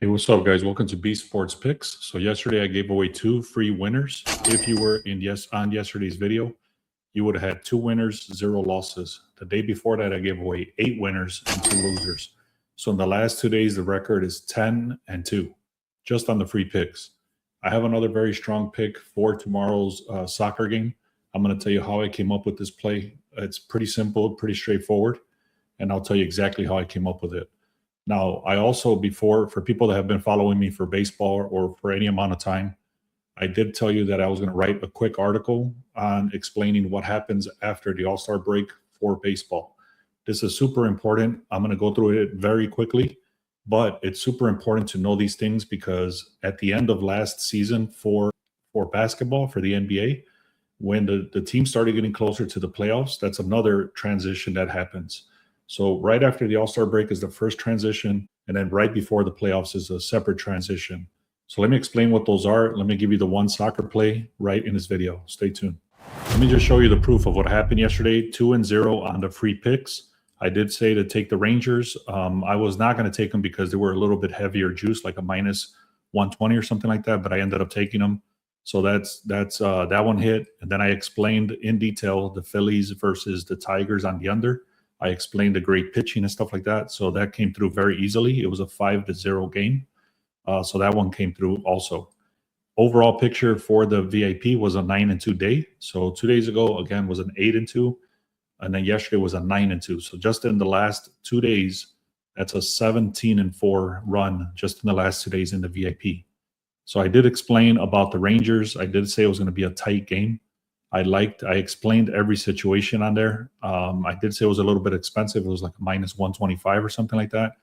Hey, what's up, guys? Welcome to B Sports Picks. So yesterday I gave away two free winners. If you were on yesterday's video, you would have had two winners, zero losses. The day before that, I gave away 8 winners and 2 losers. So in the last 2 days, the record is 10-2, just on the free picks. I have another very strong pick for tomorrow's soccer game. I'm going to tell you how I came up with this play. It's pretty simple, pretty straightforward, and I'll tell you exactly how I came up with it. Now, I also, before, for people that have been following me for baseball or for any amount of time, I did tell you that I was going to write a quick article on explaining what happens after the All-Star break for baseball. This is super important. I'm going to go through it very quickly, but it's super important to know these things because at the end of last season for basketball, for the NBA, when the team started getting closer to the playoffs, that's another transition that happens. So right after the All-Star break is the first transition, and then right before the playoffs is a separate transition. So let me explain what those are. Let me give you the one soccer play right in this video. Stay tuned. Let me just show you the proof of what happened yesterday. 2-0 on the free picks. I did say to take the Rangers. I was not going to take them because they were a little bit heavier juice, like a minus 120 or something like that, but I ended up taking them. So that's that one hit. And then I explained in detail the Phillies versus the Tigers on the under. I explained the great pitching and stuff like that. So that came through very easily. It was a 5-0 game. So that one came through also. Overall picture for the VIP was a 9-2 day. So 2 days ago, again, was an 8-2. And then yesterday was a 9-2. So just in the last 2 days, that's a 17-4 run just in the last 2 days in the VIP. So I did explain about the Rangers. I did say it was going to be a tight game. I explained every situation on there. I did say it was a little bit expensive. It was like a minus 125 or something like that.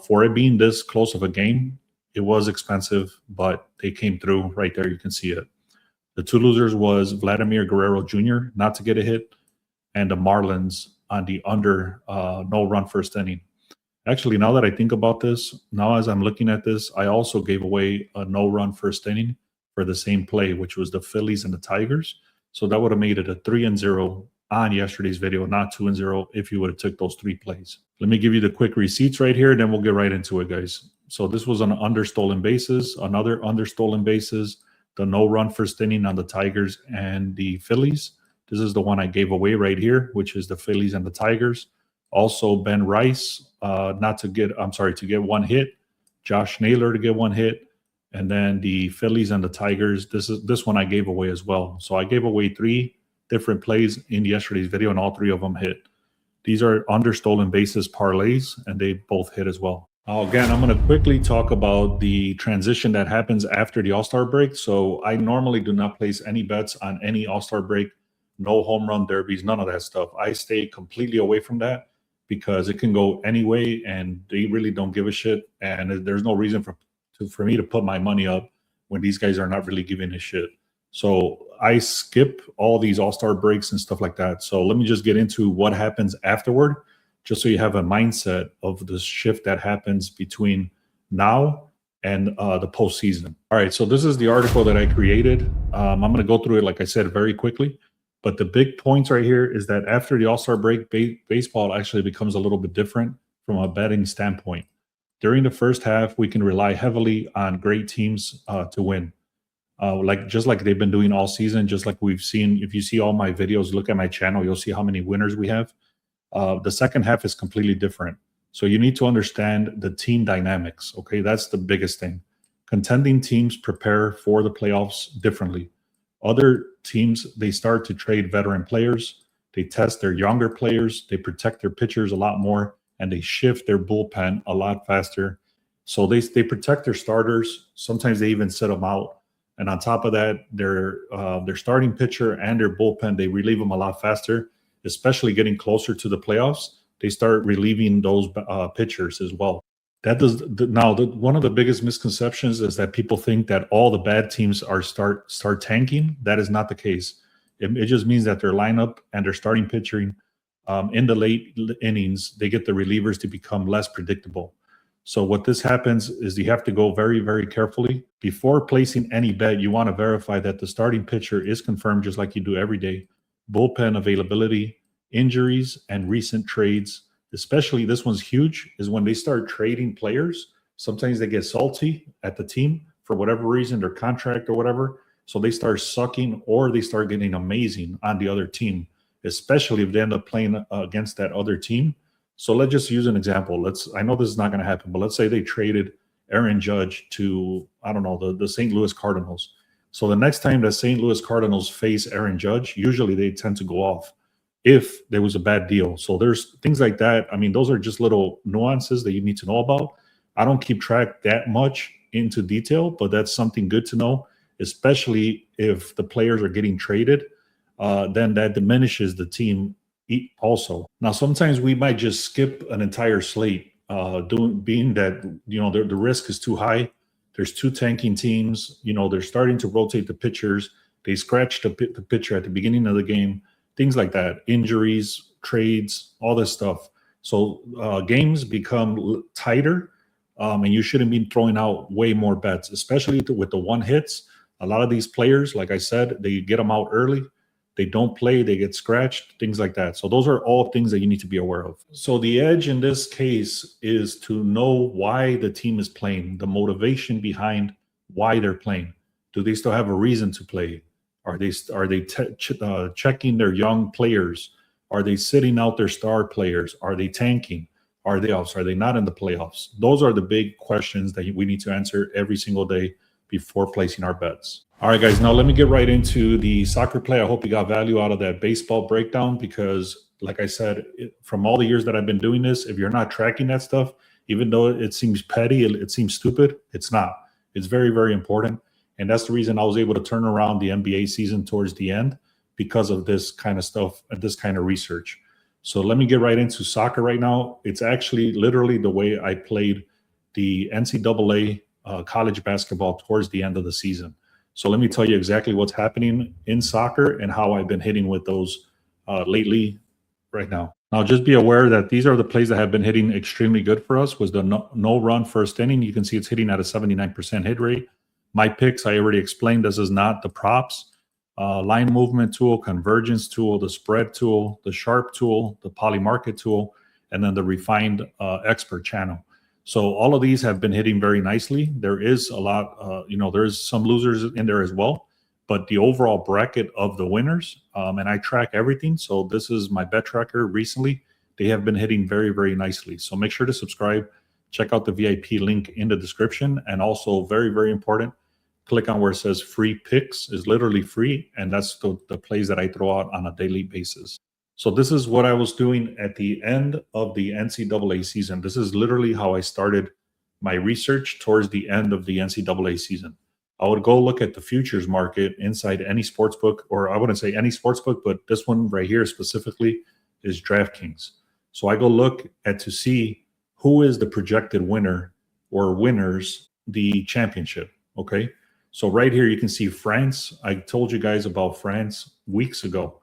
For it being this close of a game, it was expensive, but they came through right there. You can see it. The two losers was Vladimir Guerrero Jr., not to get a hit, and the Marlins on the under no run first inning. Actually, now that I think about this, now as I'm looking at this, I also gave away a no run first inning for the same play, which was the Phillies and the Tigers. So that would have made it a 3-0 on yesterday's video, not 2-0 if you would have took those 3 plays. Let me give you the quick receipts right here, then we'll get right into it, guys. So this was an under stolen bases, another under stolen bases, the no run first inning on the Tigers and the Phillies. This is the one I gave away right here, which is the Phillies and the Tigers. Also Ben Rice, to get one hit. Josh Naylor to get one hit. And then the Phillies and the Tigers, this one I gave away as well. So I gave away 3 different plays in yesterday's video, and all 3 of them hit. These are under stolen bases parlays, and they both hit as well. Now, again, I'm going to quickly talk about the transition that happens after the All-Star break. So I normally do not place any bets on any All-Star break, no home run derbies, none of that stuff. I stay completely away from that because it can go any way, and they really don't give a shit. And there's no reason for me to put my money up when these guys are not really giving a shit. So I skip all these All-Star breaks and stuff like that. So let me just get into what happens afterward, just so you have a mindset of the shift that happens between now and the postseason. All right, so this is the article that I created. I'm going to go through it, like I said, very quickly. But the big points right here is that after the All-Star break, baseball actually becomes a little bit different from a betting standpoint. During the first half, we can rely heavily on great teams to win. Just like they've been doing all season, just like we've seen. If you see all my videos, look at my channel, you'll see how many winners we have. The second half is completely different. So you need to understand the team dynamics, okay? That's the biggest thing. Contending teams prepare for the playoffs differently. Other teams, they start to trade veteran players. They test their younger players. They protect their pitchers a lot more, and they shift their bullpen a lot faster. So they protect their starters. Sometimes they even sit them out. And on top of that, their starting pitcher and their bullpen, they relieve them a lot faster, especially getting closer to the playoffs. They start relieving those pitchers as well. One of the biggest misconceptions is that people think that all the bad teams start tanking. That is not the case. It just means that their lineup and their starting pitching in the late innings, they get the relievers to become less predictable. So what this happens is you have to go very, very carefully. Before placing any bet, you want to verify that the starting pitcher is confirmed, just like you do every day. Bullpen availability, injuries, and recent trades, especially this one's huge, is when they start trading players. sometimes they get salty at the team for whatever reason, their contract or whatever. So they start sucking or they start getting amazing on the other team, especially if they end up playing against that other team. So let's just use an example. I know this is not going to happen, but let's say they traded Aaron Judge to, I don't know, the St. Louis Cardinals. So the next time the St. Louis Cardinals face Aaron Judge, usually they tend to go off if there was a bad deal. So there's things like that. I mean, those are just little nuances that you need to know about. I don't keep track that much into detail, but that's something good to know, especially if the players are getting traded. Then that diminishes the team also. Now, sometimes we might just skip an entire slate, being that the risk is too high. There's two tanking teams. They're starting to rotate the pitchers. They scratch the pitcher at the beginning of the game. Things like that, injuries, trades, all this stuff. So games become tighter, and you shouldn't be throwing out way more bets, especially with the one hits. A lot of these players, like I said, they get them out early. They don't play, they get scratched, things like that. So those are all things that you need to be aware of. So the edge in this case is to know why the team is playing, the motivation behind why they're playing. Do they still have a reason to play? Are they checking their young players? Are they sitting out their star players? Are they tanking? Are they off? Are they not in the playoffs? Those are the big questions that we need to answer every single day before placing our bets. All right, guys, now let me get right into the soccer play. I hope you got value out of that baseball breakdown because, like I said, from all the years that I've been doing this, if you're not tracking that stuff, even though it seems petty, it seems stupid, it's not. It's very, very important. And that's the reason I was able to turn around the NBA season towards the end because of this kind of stuff and this kind of research. So let me get right into soccer right now. It's actually literally the way I played the NCAA college basketball towards the end of the season. So let me tell you exactly what's happening in soccer and how I've been hitting with those lately right now. Now, just be aware that these are the plays that have been hitting extremely good for us. Was the no run first inning. You can see it's hitting at a 79% hit rate. My picks, I already explained, this is not the props. Line movement tool, convergence tool, the spread tool, the sharp tool, the poly market tool, and then the refined expert channel. So all of these have been hitting very nicely. There is a lot, there's some losers in there as well, but the overall bracket of the winners, and I track everything. So this is my bet tracker recently. They have been hitting very, very nicely. So make sure to subscribe. Check out the VIP link in the description. And also very, very important, click on where it says free picks. Is literally free. And that's the plays that I throw out on a daily basis. So this is what I was doing at the end of the NCAA season. This is literally how I started my research towards the end of the NCAA season. I would go look at the futures market inside any sports book, or I wouldn't say any sports book, but this one right here specifically is DraftKings. So I go look at to see who is the projected winner or winners the championship. Okay. So right here, you can see France. I told you guys about France weeks ago.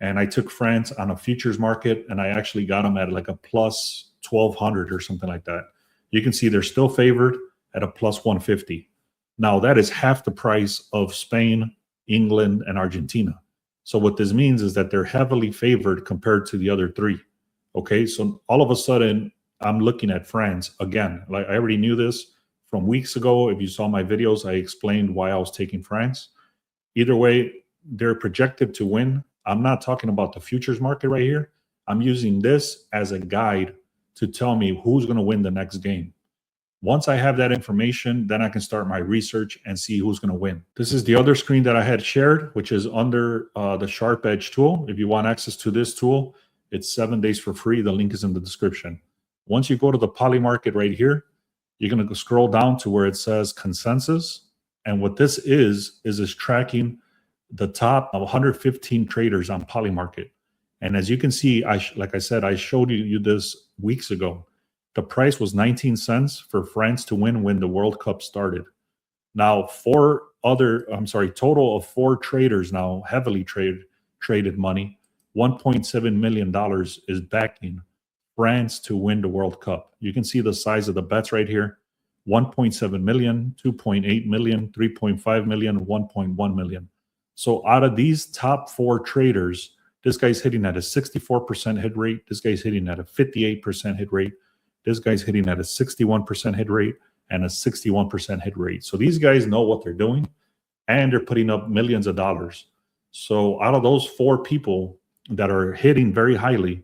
And I took France on a futures market, and I actually got them at like a plus 1,200 or something like that. You can see they're still favored at a plus 150. Now, that is half the price of Spain, England, and Argentina. So what this means is that they're heavily favored compared to the other three. Okay, so all of a sudden, I'm looking at France again. Like I already knew this from weeks ago. If you saw my videos, I explained why I was taking France. Either way, they're projected to win. I'm not talking about the futures market right here. I'm using this as a guide to tell me who's going to win the next game. Once I have that information, then I can start my research and see who's going to win. This is the other screen that I had shared, which is under the Sharp Edge tool. If you want access to this tool, it's 7 days for free. The link is in the description. Once you go to the poly market right here, you're going to scroll down to where it says consensus. And what this is tracking the top of 115 traders on Polymarket. And as you can see, like I said, I showed you this weeks ago. The price was 19 cents for France to win when the World Cup started. Now, total of 4 traders now, heavily traded money, $1.7 million is backing France to win the World Cup. You can see the size of the bets right here. 1.7 million, 2.8 million, 3.5 million, 1.1 million. So out of these top 4 traders, this guy's hitting at a 64% hit rate. This guy's hitting at a 58% hit rate. This guy's hitting at a 61% hit rate. and a 61% hit rate. So these guys know what they're doing, and they're putting up millions of dollars. So out of those 4 people that are hitting very highly,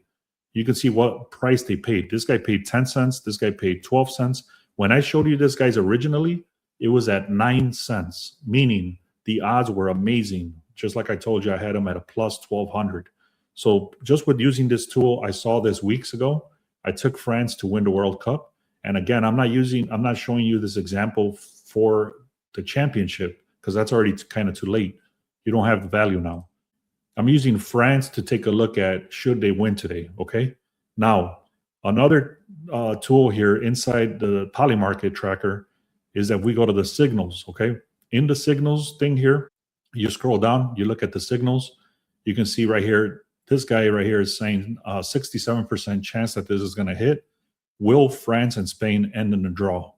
you can see what price they paid. This guy paid 10 cents. This guy paid 12 cents. When I showed you this guy's originally, it was at 9 cents, meaning the odds were amazing. Just like I told you, I had him at a plus 1,200. So just with using this tool, I saw this weeks ago. I took France to win the World Cup. And again, I'm not showing you this example for the championship because that's already kind of too late. You don't have the value now. I'm using France to take a look at should they win today, okay? Now, another tool here inside the Polymarket tracker is that we go to the signals, okay? In the signals thing here, you scroll down, you look at the signals, you can see right here, this guy right here is saying 67% chance that this is going to hit. Will France and Spain end in a draw?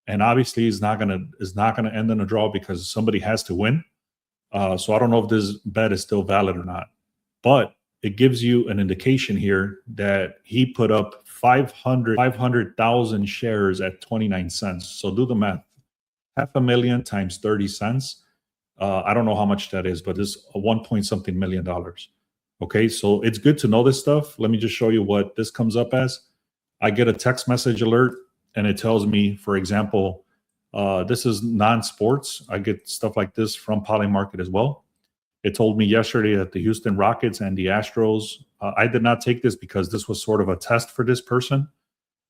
And obviously, it's not going to end in a draw because somebody has to win. So I don't know if this bet is still valid or not, but it gives you an indication here that he put up 500,000 shares at 29 cents. So do the math. 500,000 times 30 cents. I don't know how much that is, but it's a 1 point something million dollars. Okay, so it's good to know this stuff. Let me just show you what this comes up as. I get a text message alert and it tells me, for example, this is non-sports. I get stuff like this from Polymarket as well. It told me yesterday that the Houston Rockets and the Astros, I did not take this because this was sort of a test for this person.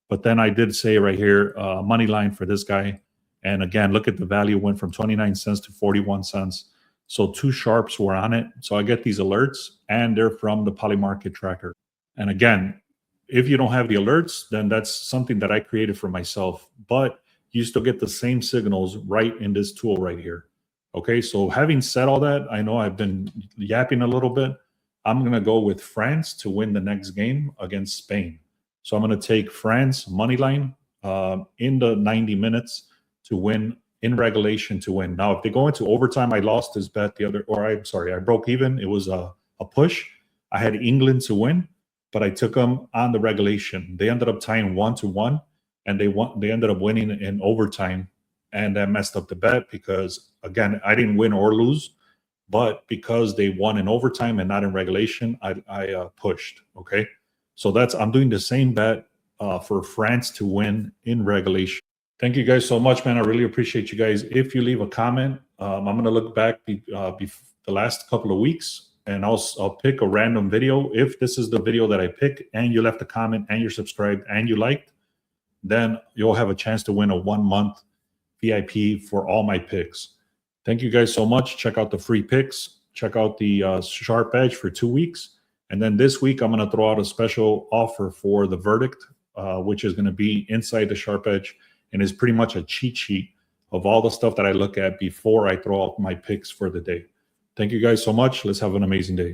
But then I did say right here, money line for this guy. And again, look at the value went from 29 cents to 41 cents. So 2 sharps were on it. So I get these alerts and they're from the Polymarket tracker. And again, if you don't have the alerts, then that's something that I created for myself. But you still get the same signals right in this tool right here. Okay, so having said all that, I know I've been yapping a little bit. I'm going to go with France to win the next game against Spain. So I'm going to take France money line in the 90 minutes to win, in regulation to win. Now, if they go into overtime, I lost this bet I broke even. It was a push. I had England to win, but I took them on the regulation. They ended up tying 1-1, and they ended up winning in overtime, and that messed up the bet because, again, I didn't win or lose, but because they won in overtime and not in regulation, I pushed, okay? So I'm doing the same bet for France to win in regulation. Thank you guys so much, man. I really appreciate you guys. If you leave a comment, I'm going to look back the last couple of weeks, and I'll pick a random video. If this is the video that I pick and you left a comment and you're subscribed and you liked, then you'll have a chance to win a 1-month VIP for all my picks. Thank you guys so much. Check out the free picks. Check out the Sharp Edge for 2 weeks. And then this week, I'm going to throw out a special offer for the Verdict, which is going to be inside the Sharp Edge. And is pretty much a cheat sheet of all the stuff that I look at before I throw out my picks for the day. Thank you guys so much. Let's have an amazing day.